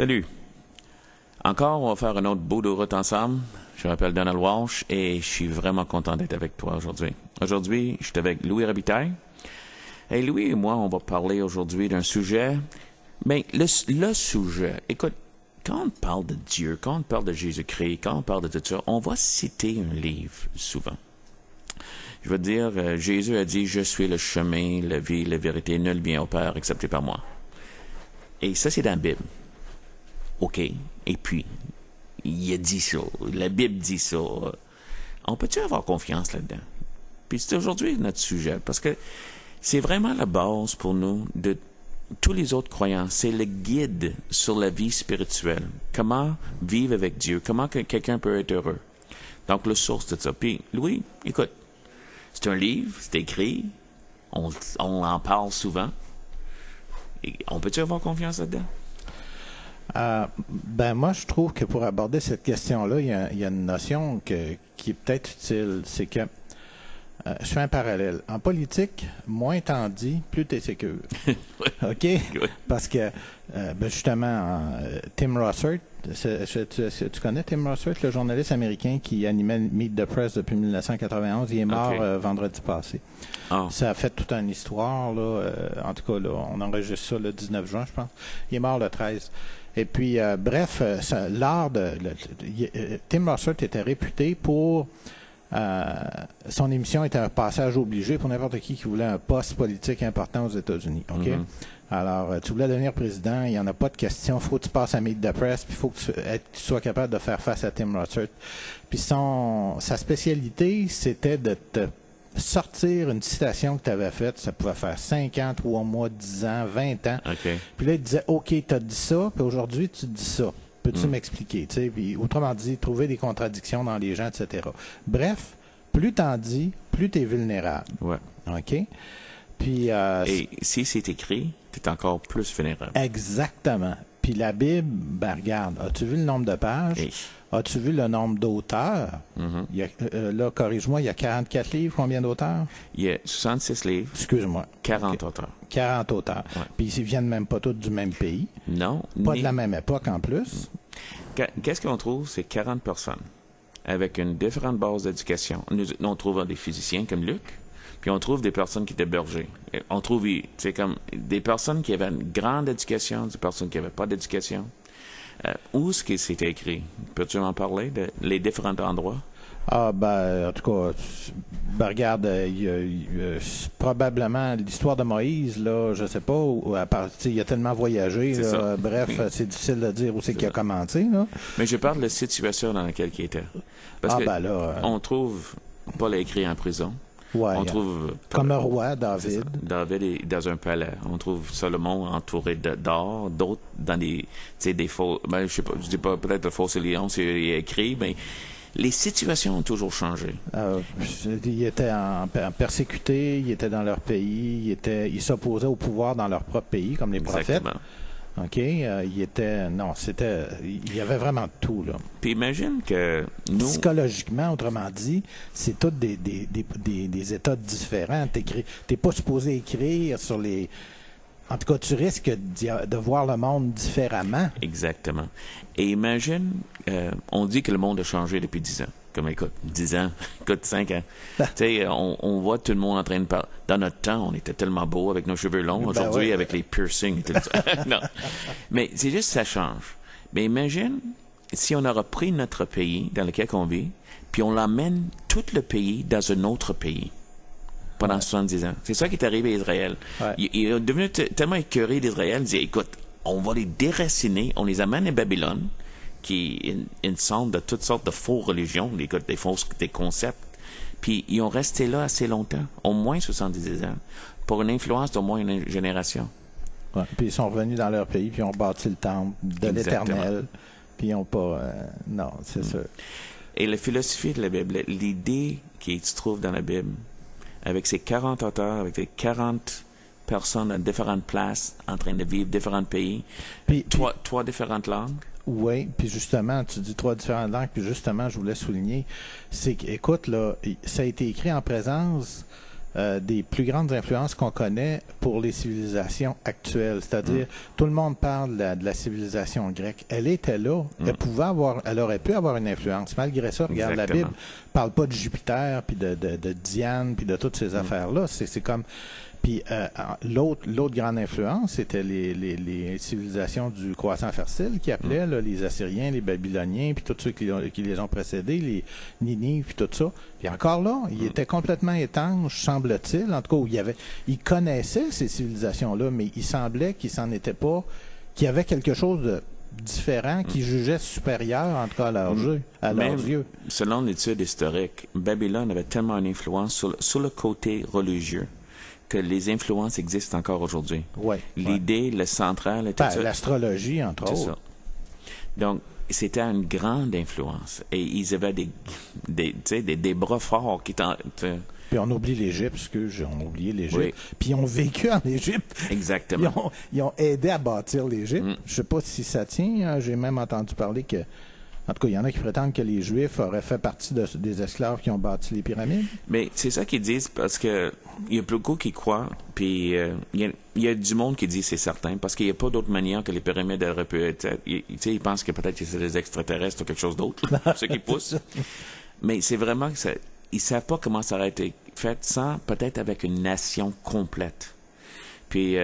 Salut. Encore, on va faire un autre bout de route ensemble. Je m'appelle Donald Walsh et je suis vraiment content d'être avec toi aujourd'hui. Aujourd'hui, je suis avec Louis Robitaille. Et Louis et moi, on va parler aujourd'hui d'un sujet. Mais le sujet, écoute, quand on parle de Dieu, quand on parle de Jésus-Christ, quand on parle de tout ça, on va citer un livre souvent. Je veux dire, Jésus a dit, « Je suis le chemin, la vie, la vérité, nul vient au Père excepté par moi. » Et ça, c'est dans la Bible. OK. Et puis, il a dit ça. La Bible dit ça. On peut-tu avoir confiance là-dedans? Puis c'est aujourd'hui notre sujet, parce que c'est vraiment la base pour nous de tous les autres croyants. C'est le guide sur la vie spirituelle. Comment vivre avec Dieu. Comment que quelqu'un peut être heureux. Donc, la source de ça. Puis, Louis, écoute, c'est un livre, c'est écrit, on en parle souvent. Et on peut-tu avoir confiance là-dedans? Moi, je trouve que pour aborder cette question-là, il y a une notion qui est peut-être utile. C'est que je fais un parallèle. En politique, moins t'en dis, plus t'es sécure. OK? Oui. Parce que, justement, Tim Russert, tu connais Tim Russert, le journaliste américain qui animait Meet the Press depuis 1991, il est mort vendredi passé. Oh. Ça a fait toute une histoire, là. En tout cas, là, on enregistre ça le 19 juin, je pense. Il est mort le 13. Et puis, Tim Russert était réputé pour... son émission était un passage obligé pour n'importe qui voulait un poste politique important aux États-Unis. OK? Mm-hmm. Alors, tu voulais devenir président, il n'y en a pas de question. Il faut que tu passes à Meet the Press, puis il faut que tu sois capable de faire face à Tim Russert. Puis sa spécialité, c'était de te sortir une citation que tu avais faite. Ça pouvait faire 5 ans, 3 mois, 10 ans, 20 ans. Okay. Puis là, il disait, OK, tu as dit ça, puis aujourd'hui, tu dis ça. Peux-tu m'expliquer? Puis, autrement dit, trouver des contradictions dans les gens, etc. Bref, plus t'en dis, plus t'es vulnérable. Ouais. OK? Puis, et si c'est écrit, t'es encore plus vulnérable. Exactement. Puis la Bible, regarde, as-tu vu le nombre de pages? Et... As-tu vu le nombre d'auteurs? Mm-hmm. Là, corrige-moi, il y a 44 livres. Combien d'auteurs? Il y a 66 livres. Excuse-moi. 40 auteurs. 40 auteurs. Ouais. Puis ils viennent même pas tous du même pays. Non. Pas de la même époque en plus. Qu'est-ce qu'on trouve? C'est 40 personnes avec une différente base d'éducation. Nous, on trouve des physiciens comme Luc, puis on trouve des personnes qui étaient bergers. On trouve, comme des personnes qui avaient une grande éducation, des personnes qui n'avaient pas d'éducation. Où est-ce que c'était écrit? Peux-tu m'en parler de les différents endroits? En tout cas, regarde, probablement l'histoire de Moïse, là, je sais pas, il a tellement voyagé, là, bref, c'est difficile de dire où c'est qu'il a commencé, là. Mais je parle de la situation dans laquelle il était. Parce que on trouve Paul écrit en prison. Ouais, on trouve comme un roi, David. David est dans un palais. On trouve Salomon entouré d'or, d'autres dans des faux. Je sais pas, je dis pas peut-être le faux lion, c'est écrit, mais les situations ont toujours changé. Ils étaient persécutés, ils étaient dans leur pays, ils s'opposaient au pouvoir dans leur propre pays, comme les prophètes. OK? Il y avait vraiment tout, là. Puis imagine que nous... Psychologiquement, autrement dit, c'est tous des états différents. T'es pas supposé écrire sur les... En tout cas, tu risques de voir le monde différemment. Exactement. Et imagine, on dit que le monde a changé depuis 10 ans. Comme, écoute, 10 ans, écoute, 5 ans. Tu sais, on voit tout le monde en train de parler. Dans notre temps, on était tellement beaux avec nos cheveux longs. Aujourd'hui, avec les piercings. Non. Mais c'est juste ça change. Mais imagine si on aurait pris notre pays dans lequel on vit, puis on l'emmène tout le pays dans un autre pays pendant 70 ans. C'est ça qui est arrivé à Israël. Ouais. Il est devenu tellement écœuré d'Israël, il dit, écoute, on va les déraciner, on les amène à Babylone, qui est une centre de toutes sortes de faux religions, des concepts. Puis ils ont resté là assez longtemps, au moins 70 ans, pour une influence d'au moins une génération. Ouais, puis ils sont revenus dans leur pays, puis ils ont bâti le temple de l'Éternel, puis ils n'ont pas... non, c'est sûr. Et la philosophie de la Bible, l'idée qui se trouve dans la Bible, avec ces 40 auteurs, avec ces 40 personnes à différentes places, en train de vivre différents pays, puis trois différentes langues. Oui, puis justement, tu dis 3 différentes langues, puis justement, je voulais souligner, c'est qu'écoute, là, ça a été écrit en présence des plus grandes influences qu'on connaît pour les civilisations actuelles. C'est-à-dire, tout le monde parle de la civilisation grecque. Elle était là. Elle aurait pu avoir une influence. Malgré ça, regarde, la Bible parle pas de Jupiter, puis de Diane, puis de toutes ces affaires-là. C'est comme... Puis l'autre grande influence, c'était les civilisations du croissant fertile qui appelaient là, les Assyriens, les Babyloniens, puis tous ceux qui les ont précédés, les Ninives, puis tout ça. Puis encore là, ils étaient complètement étanches, semble-t-il. En tout cas, où ils connaissaient ces civilisations-là, mais il semblait qu'ils s'en étaient pas, qu'il y avait quelque chose de différent, qu'ils jugeaient supérieur, en tout cas, à leurs yeux. Selon l'étude historique, Babylone avait tellement une influence sur le côté religieux que les influences existent encore aujourd'hui. Ouais, L'idée, le central... l'astrologie, entre autres. Ça. Donc, c'était une grande influence. Et ils avaient des bras forts qui... Puis on oublie l'Égypte, on oublié l'Égypte. Oui. Puis ils ont vécu en Égypte. Exactement. Ils ont aidé à bâtir l'Égypte. Je sais pas si ça tient. J'ai même entendu parler que... En tout cas, il y en a qui prétendent que les Juifs auraient fait partie des esclaves qui ont bâti les pyramides. Mais c'est ça qu'ils disent parce que il y a beaucoup qui croient, puis il y a du monde qui dit c'est certain, parce qu'il n'y a pas d'autre manière que les pyramides auraient pu être... Ils pensent que peut-être que c'est des extraterrestres ou quelque chose d'autre, ceux qui poussent. Mais c'est vraiment que ils savent pas comment ça aurait été fait sans peut-être avec une nation complète. Puis...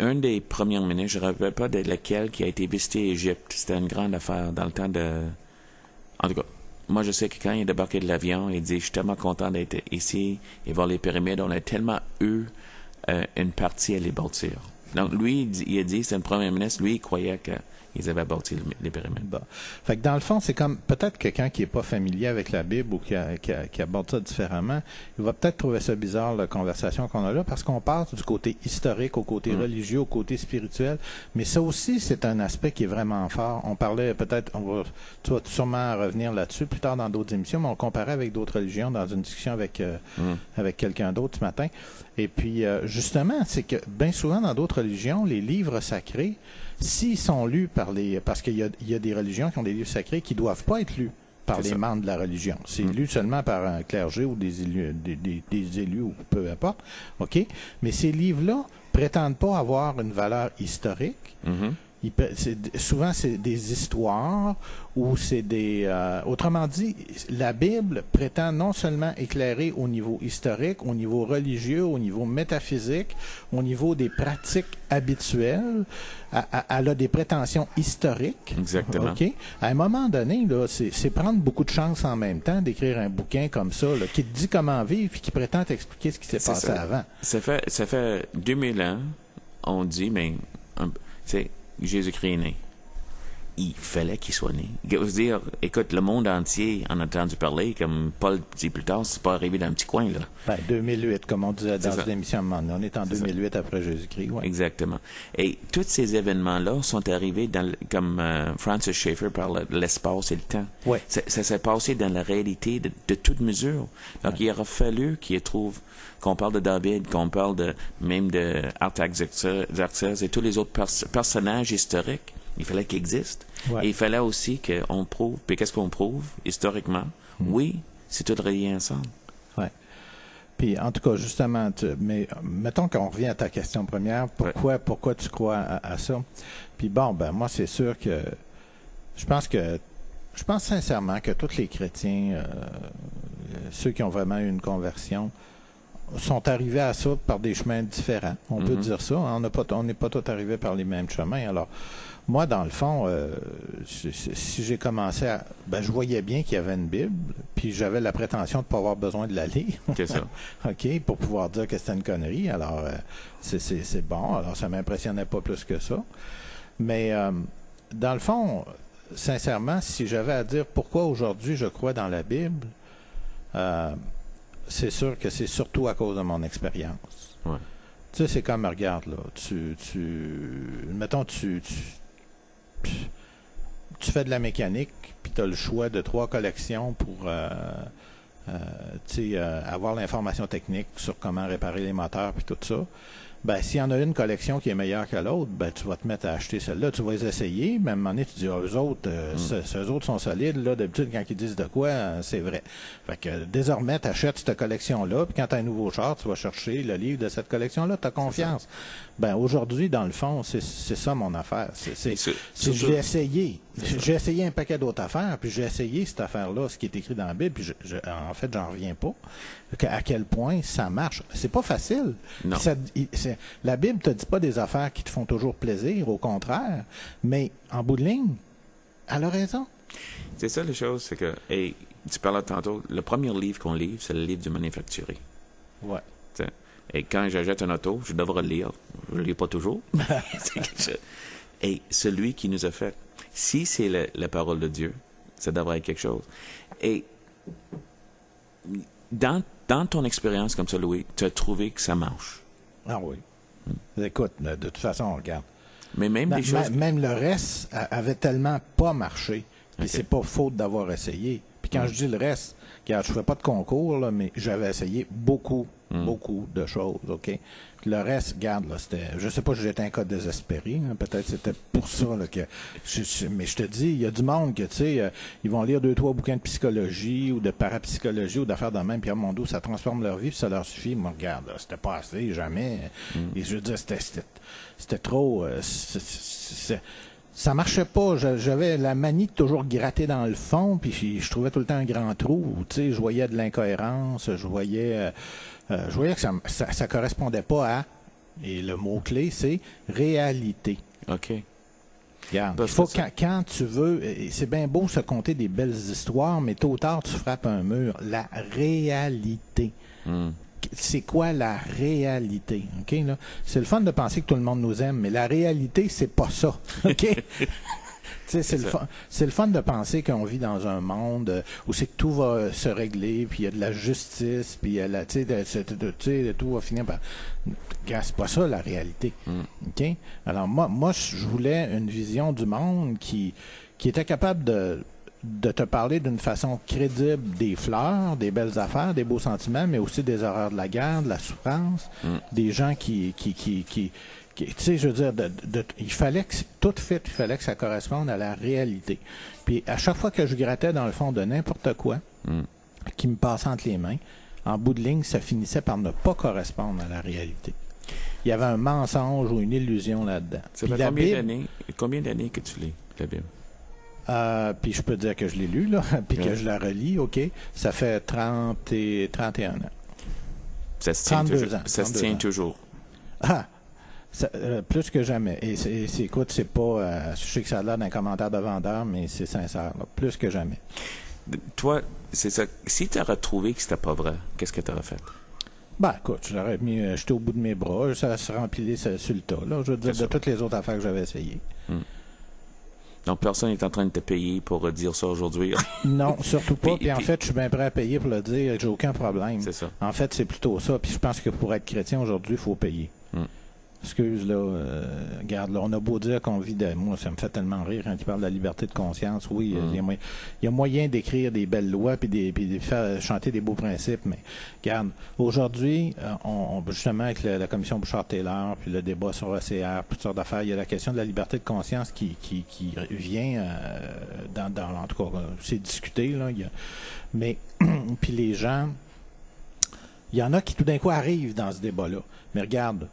un des premiers ministres, je ne me rappelle pas de lequel, qui a été visité l'Égypte. C'était une grande affaire dans le temps de... En tout cas, moi, je sais que quand il est débarqué de l'avion, il dit « Je suis tellement content d'être ici et voir les pyramides. On a tellement eu une partie à les bâtir. » Donc, lui, il a dit, c'est le premier ministre, lui, il croyait qu'ils avaient bâti les pyramides. Bon. Fait que dans le fond, c'est comme peut-être quelqu'un qui n'est pas familier avec la Bible ou qui aborde ça différemment, il va peut-être trouver ça bizarre, la conversation qu'on a là, parce qu'on passe du côté historique au côté religieux, au côté spirituel, mais ça aussi, c'est un aspect qui est vraiment fort. On parlait peut-être, tu vas sûrement revenir là-dessus plus tard dans d'autres émissions, mais on comparait avec d'autres religions dans une discussion avec quelqu'un d'autre ce matin. Et puis, justement, c'est que bien souvent dans d'autres religions, les livres sacrés, s'ils sont lus parce qu'il y a des religions qui ont des livres sacrés qui doivent pas être lus par les membres de la religion. C'est lu seulement par un clergé ou des élus ou peu importe. OK? Mais ces livres-là prétendent pas avoir une valeur historique. Souvent, c'est des histoires ou c'est des... autrement dit, la Bible prétend non seulement éclairer au niveau historique, au niveau religieux, au niveau métaphysique, au niveau des pratiques habituelles. Elle a des prétentions historiques. Exactement. Okay? À un moment donné, là, c'est prendre beaucoup de chance en même temps d'écrire un bouquin comme ça, là, qui te dit comment vivre et qui prétend t'expliquer ce qui s'est passé avant. Ça fait 2000 ans, on dit, mais... Jésus-Christ est né. Il fallait qu'il soit né. Je veux dire, écoute, le monde entier en a entendu parler, comme Paul dit plus tard, c'est pas arrivé dans un petit coin, là. 2008, comme on disait dans l'émission, on est en 2008 après Jésus-Christ. Ouais. Exactement. Et tous ces événements-là sont arrivés comme Francis Schaeffer parle de l'espace et le temps. Ouais. Ça s'est passé dans la réalité de toute mesure. Donc, il aurait fallu qu'il trouve qu'on parle de David, qu'on parle même de Artaxerxès et tous les autres personnages historiques. Il fallait qu'ils existent. Ouais. Et il fallait aussi qu'on prouve. Puis qu'est-ce qu'on prouve historiquement? Oui, c'est tout relié ensemble. Ouais. Puis en tout cas, justement, mais mettons qu'on revient à ta question première. Pourquoi tu crois à ça? Puis bon, moi, c'est sûr que je pense sincèrement que tous les chrétiens, ceux qui ont vraiment eu une conversion, sont arrivés à ça par des chemins différents. On peut dire ça. On n'est pas tous arrivés par les mêmes chemins. Alors, moi, dans le fond, si j'ai commencé à... je voyais bien qu'il y avait une Bible, puis j'avais la prétention de ne pas avoir besoin de la lire. C'est ça. OK, pour pouvoir dire que c'était une connerie. Alors, c'est bon. Alors, ça m'impressionnait pas plus que ça. Mais, dans le fond, sincèrement, si j'avais à dire pourquoi aujourd'hui je crois dans la Bible, c'est sûr que c'est surtout à cause de mon expérience. Ouais. Tu sais, c'est comme, regarde, là, mettons, tu fais de la mécanique, puis tu as le choix de 3 collections pour avoir l'information technique sur comment réparer les moteurs, puis tout ça. ben, s'il y en a une collection qui est meilleure que l'autre, ben, tu vas te mettre à acheter celle-là, tu vas les essayer, mais à un moment donné, tu dis, eux autres, ceux autres sont solides, là, d'habitude, quand ils disent de quoi, c'est vrai. Fait que, désormais, tu achètes cette collection-là, puis quand tu as un nouveau char, tu vas chercher le livre de cette collection-là, tu as confiance. Ben, aujourd'hui, dans le fond, c'est ça mon affaire. Je l'ai essayé. J'ai essayé un paquet d'autres affaires, puis j'ai essayé cette affaire-là, ce qui est écrit dans la Bible, puis en fait, j'en reviens pas. À quel point ça marche. C'est pas facile. Non. La Bible te dit pas des affaires qui te font toujours plaisir, au contraire, mais en bout de ligne, elle a raison. C'est ça la chose, c'est que, et tu parlais tantôt, le premier livre qu'on livre, c'est le livre du manufacturier. Ouais. T'sais. Et quand j'achète un auto, je devrais le lire. Je ne le lis pas toujours. Et celui qui nous a fait, si c'est la parole de Dieu, ça devrait être quelque chose. Et dans ton expérience comme ça, Louis, tu as trouvé que ça marche. Ah oui. Écoute, de toute façon, regarde. Mais même des choses... Même le reste avait tellement pas marché. Puis c'est pas faute d'avoir essayé. Puis quand je dis le reste, regarde, je fais pas de concours, là, mais j'avais essayé beaucoup de choses, OK? Puis le reste, regarde, là, c'était... Je sais pas si j'étais un cas désespéré, hein, peut-être c'était pour ça, là, que... mais je te dis, il y a du monde que, tu sais, ils vont lire 2-3 bouquins de psychologie ou de parapsychologie ou d'affaires de même, puis, oh mon Dieu, ça transforme leur vie, puis ça leur suffit. Moi, regarde, là, c'était pas assez, jamais. Et je veux dire, c'était trop... ça marchait pas. J'avais la manie de toujours gratter dans le fond, puis je trouvais tout le temps un grand trou. Tu sais, je voyais de l'incohérence, je voyais que ça correspondait pas à, et le mot-clé, c'est réalité. OK. Regarde, il faut quand tu veux, c'est bien beau se conter des belles histoires, mais tôt ou tard, tu frappes un mur. La réalité. C'est quoi la réalité? OK, là? C'est le fun de penser que tout le monde nous aime, mais la réalité, c'est pas ça. OK? C'est le fun de penser qu'on vit dans un monde où c'est que tout va se régler, puis il y a de la justice, puis tout va finir par... C'est pas ça, la réalité. OK? Alors, moi, je voulais une vision du monde qui était capable de te parler d'une façon crédible des fleurs, des belles affaires, des beaux sentiments, mais aussi des horreurs de la guerre, de la souffrance, des gens qui tu sais, je veux dire, il fallait que il fallait que ça corresponde à la réalité. Puis à chaque fois que je grattais dans le fond de n'importe quoi qui me passait entre les mains, en bout de ligne, ça finissait par ne pas correspondre à la réalité. Il y avait un mensonge ou une illusion là-dedans. Ça fait combien d'années que tu lis la Bible? Puis je peux te dire que je l'ai lu, là, puis que je la relis, OK. Ça fait 31 ans. Ça se tient toujours. Ah! Plus que jamais. Et écoute, c'est pas... je sais que ça a l'air d'un commentaire de vendeur, mais c'est sincère, là. Plus que jamais. Toi, c'est ça. Si tu aurais trouvé que c'était pas vrai, qu'est-ce que tu aurais fait? Ben, écoute, j'étais au bout de mes bras, ça se remplit sur le tas, là. Je veux dire, de toutes les autres affaires que j'avais essayées. Donc, personne n'est en train de te payer pour dire ça aujourd'hui. Non, surtout pas. Puis en fait, je suis bien prêt à payer pour le dire. J'ai aucun problème. C'est ça. En fait, c'est plutôt ça. Puis je pense que pour être chrétien aujourd'hui, il faut payer. Excuse, là, regarde, là, on a beau dire qu'on vit moi, ça me fait tellement rire quand tu parles de la liberté de conscience. Oui, il y a moyen d'écrire des belles lois puis de faire chanter des beaux principes, mais regarde, aujourd'hui, justement, avec la commission Bouchard-Taylor, puis le débat sur OCR, toutes sortes d'affaires, il y a la question de la liberté de conscience qui vient en tout cas, c'est discuté, là, mais puis les gens, il y en a qui tout d'un coup arrivent dans ce débat-là. Mais regarde,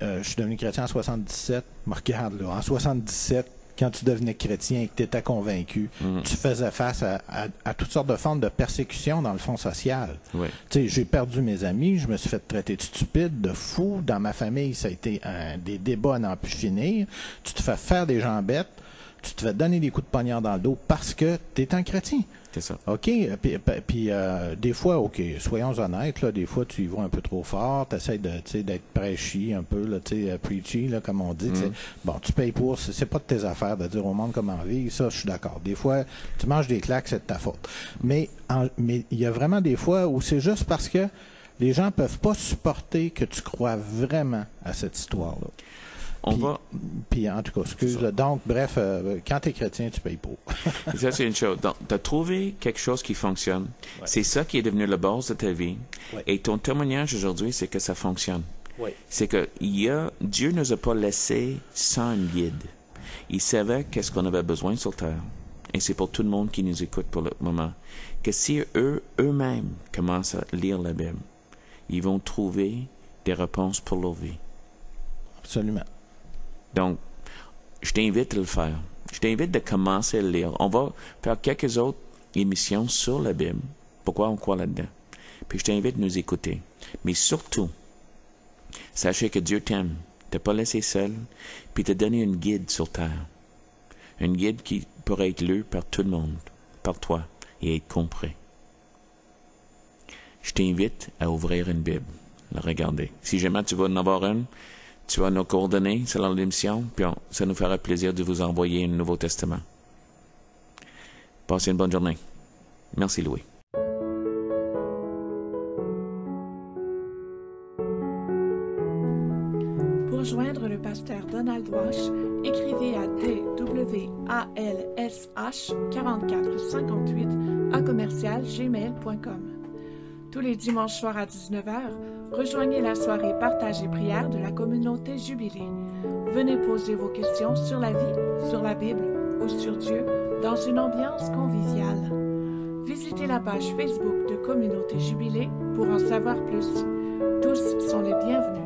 je suis devenu chrétien en 77. Mais regarde, là, en 77, quand tu devenais chrétien et que tu étais convaincu, tu faisais face à toutes sortes de formes de persécution dans le fond social. Oui. Tu sais, j'ai perdu mes amis, je me suis fait traiter de stupide, de fou. Dans ma famille, ça a été des débats à n'en plus finir. Tu te fais faire des gens bêtes, tu te fais donner des coups de poignard dans le dos parce que tu es un chrétien. C'est ça. OK? Puis des fois, OK, soyons honnêtes, là, des fois, tu y vas un peu trop fort, tu essaies d'être prêchi un peu, là, preachy, là, comme on dit. Bon, tu payes pour, c'est pas de tes affaires de dire au monde comment vivre, ça, je suis d'accord. Des fois, tu manges des claques, c'est de ta faute. Mais il y a vraiment des fois où c'est juste parce que les gens peuvent pas supporter que tu crois vraiment à cette histoire-là. Puis, en tout cas, excuse. Donc, bref, quand tu es chrétien, tu payes pour. Ça, c'est une chose. Donc, tu as trouvé quelque chose qui fonctionne. Ouais. C'est ça qui est devenu la base de ta vie. Ouais. Et ton témoignage aujourd'hui, c'est que ça fonctionne. Oui. C'est que Dieu ne nous a pas laissés sans un guide. Il savait qu'est-ce qu'on avait besoin sur Terre. Et c'est pour tout le monde qui nous écoute pour le moment. Que si eux-mêmes commencent à lire la Bible, ils vont trouver des réponses pour leur vie. Absolument. Donc, je t'invite à le faire. Je t'invite de commencer à le lire. On va faire quelques autres émissions sur la Bible. Pourquoi on croit là-dedans. Puis je t'invite à nous écouter. Mais surtout, sachez que Dieu t'aime. T'as pas laissé seul. Puis t'a donné une guide sur terre. Une guide qui pourrait être lue par tout le monde, par toi, et être compris. Je t'invite à ouvrir une Bible, la regarder. Si jamais tu veux en avoir une, tu as nos coordonnées selon l'émission, puis ça nous fera plaisir de vous envoyer un Nouveau Testament. Passez une bonne journée. Merci, Louis. Pour joindre le pasteur Donald Walsh, écrivez à dwalsh4458@gmail.com. Tous les dimanches soirs à 19h, rejoignez la soirée Partage et prière de la communauté Jubilé. Venez poser vos questions sur la vie, sur la Bible ou sur Dieu dans une ambiance conviviale. Visitez la page Facebook de Communauté Jubilé pour en savoir plus. Tous sont les bienvenus.